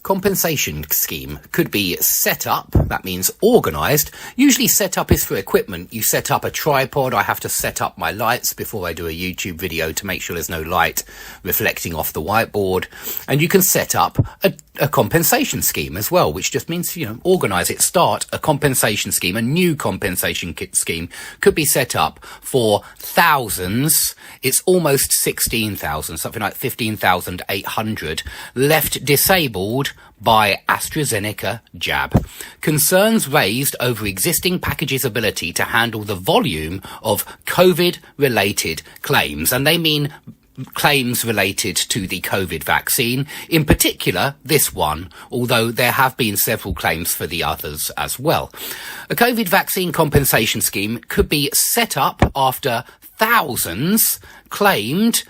compensation scheme could be set up, that means organised. Usually set up is for equipment. You set up a tripod. I have to set up my lights before I do a YouTube video to make sure there's no light reflecting off the whiteboard. And you can set up a compensation scheme as well, which just means, organise it, start a compensation scheme. A new compensation scheme could be set up for thousands. It's almost 16,000, something like 15,800 left disabled by AstraZeneca jab. Concerns raised over existing packages' ability to handle the volume of COVID-related claims, and they mean claims related to the COVID vaccine, in particular this one, although there have been several claims for the others as well. A COVID vaccine compensation scheme could be set up after thousands claimed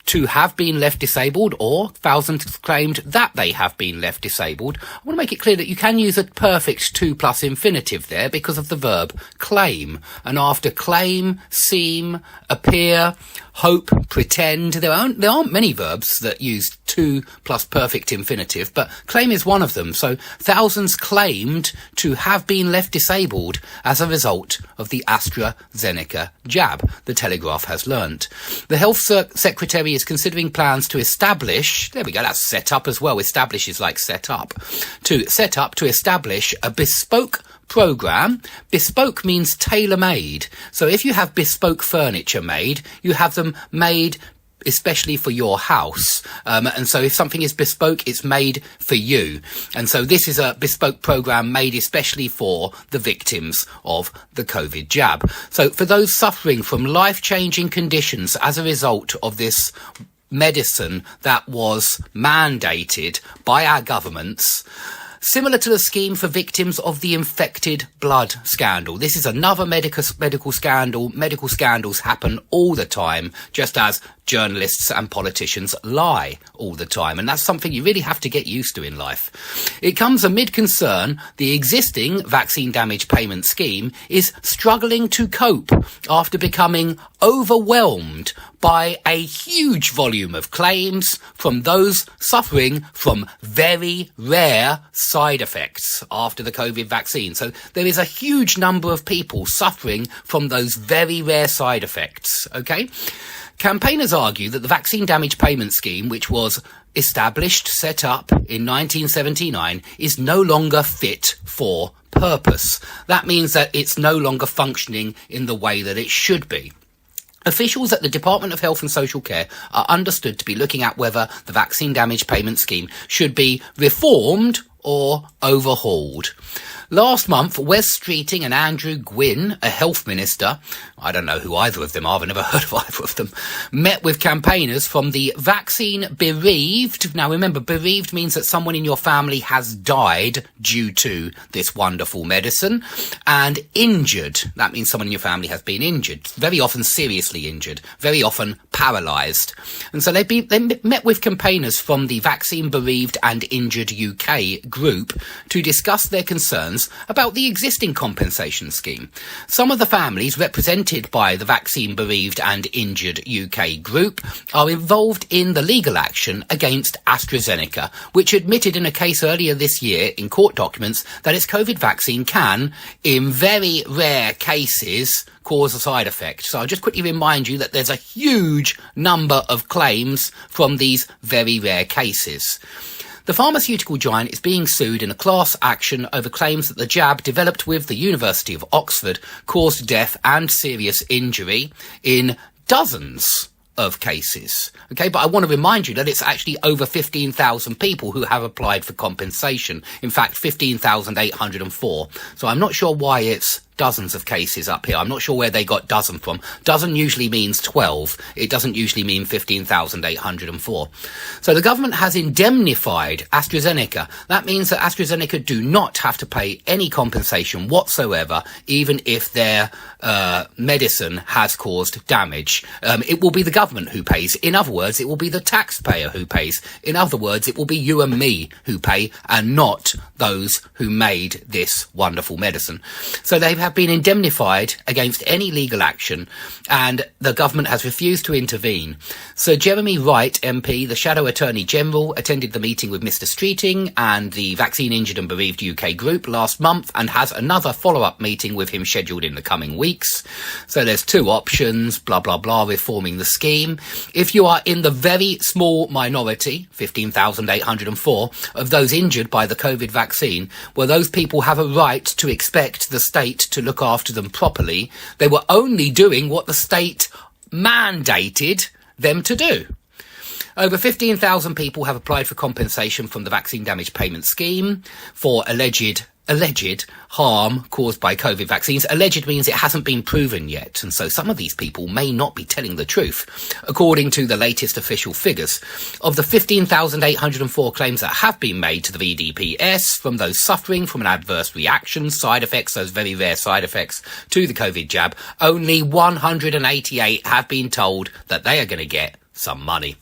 to have been left disabled, or thousands claimed that they have been left disabled. I want to make it clear that you can use a perfect 2+ infinitive there because of the verb claim. And after claim, seem, appear, hope, pretend, there aren't many verbs that use 2+ perfect infinitive, but claim is one of them. So thousands claimed to have been left disabled as a result of the AstraZeneca jab, the Telegraph has learnt. The Health Secretary is considering plans to establish, there we go, that's set up as well, establish is like set up, to establish a bespoke program. Bespoke means tailor-made. So if you have bespoke furniture made, you have them made especially for your house. And so if something is bespoke, it's made for you. And so this is a bespoke program made especially for the victims of the COVID jab. So for those suffering from life-changing conditions as a result of this medicine that was mandated by our governments, similar to the scheme for victims of the infected blood scandal. This is another medical scandal. Medical scandals happen all the time, just as journalists and politicians lie all the time. And that's something you really have to get used to in life. It comes amid concern the existing vaccine damage payment scheme is struggling to cope after becoming overwhelmed by a huge volume of claims from those suffering from very rare side effects after the COVID vaccine. So there is a huge number of people suffering from those very rare side effects, okay? Campaigners argue that the vaccine damage payment scheme, which was set up in 1979, is no longer fit for purpose. That means that it's no longer functioning in the way that it should be. Officials at the Department of Health and Social Care are understood to be looking at whether the vaccine damage payment scheme should be reformed or overhauled. Last month, Wes Streeting and Andrew Gwynn, a health minister, I don't know who either of them are, I've never heard of either of them, met with campaigners from the vaccine bereaved. Now remember, bereaved means that someone in your family has died due to this wonderful medicine, and injured. That means someone in your family has been injured, very often seriously injured, very often paralysed. And so they met with campaigners from the Vaccine Bereaved and Injured UK group to discuss their concerns about the existing compensation scheme. Some of the families represented by the Vaccine Bereaved and Injured UK group are involved in the legal action against AstraZeneca, which admitted in a case earlier this year in court documents that its COVID vaccine can, in very rare cases, cause a side effect. So I'll just quickly remind you that there's a huge number of claims from these very rare cases. The pharmaceutical giant is being sued in a class action over claims that the jab developed with the University of Oxford caused death and serious injury in dozens of cases. Okay, but I want to remind you that it's actually over 15,000 people who have applied for compensation. In fact, 15,804. So I'm not sure why it's dozens of cases up here. I'm not sure where they got dozen from. Dozen usually means 12. It doesn't usually mean 15,804. So the government has indemnified AstraZeneca. That means that AstraZeneca do not have to pay any compensation whatsoever, even if their medicine has caused damage. It will be the government who pays. In other words, it will be the taxpayer who pays. In other words, it will be you and me who pay, and not those who made this wonderful medicine. So they have have been indemnified against any legal action, and the government has refused to intervene. Sir Jeremy Wright, MP, the Shadow Attorney General, attended the meeting with Mr Streeting and the Vaccine Injured and Bereaved UK group last month, and has another follow-up meeting with him scheduled in the coming weeks. So there's two options, blah, blah, blah, reforming the scheme. If you are in the very small minority, 15,804, of those injured by the COVID vaccine, well, those people have a right to expect the state to look after them properly. They were only doing what the state mandated them to do. Over 15,000 people have applied for compensation from the Vaccine Damage Payment Scheme for alleged harm caused by COVID vaccines. Alleged means it hasn't been proven yet, and so some of these people may not be telling the truth. According to the latest official figures, of the 15,804 claims that have been made to the VDPS from those suffering from an adverse reaction, side effects, those very rare side effects to the COVID jab, only 188 have been told that they are going to get some money.